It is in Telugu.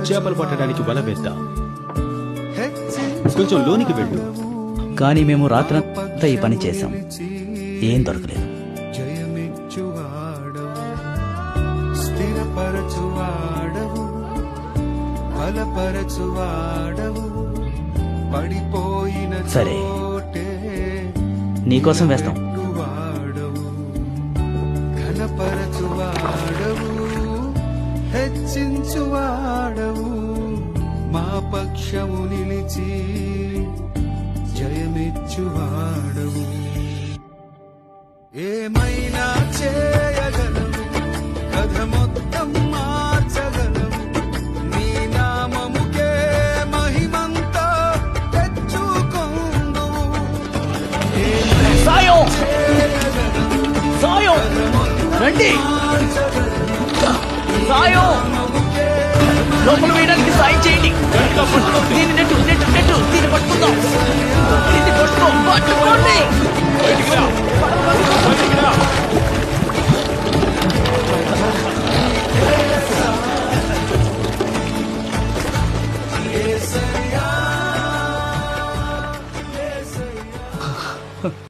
చేపలు పట్టడానికి వల వేద్దాం. కొంచెం లోనికి వెళ్ళు. కానీ మేము రాత్రంతా ఈ పని చేశాం, ఏం దొరకలేదు. స్థిరపరచువాడవు, బలపరచువాడవు, పడిపోయిన సరే, చోటే నీకోసం వేస్తాం. ఘనపరచువాడవు, హెచ్చించువాడవు, మా పక్షము నిలిచి జయమిచ్చువాడవు. ఏమైనా చేయగలవు, కథ మొత్తం మార్చగలవు, నీ నామముకే మహిమంతా తెచ్చుకొందువు. సాయం! సాయం! రండి! సాయం! లోపల వేయడానికి సాయం చేయండి. దీన్ని నెట్టు నెట్టు నెట్టు దీన్ని పట్టుకుందాం. దీన్ని పట్టుకోండి.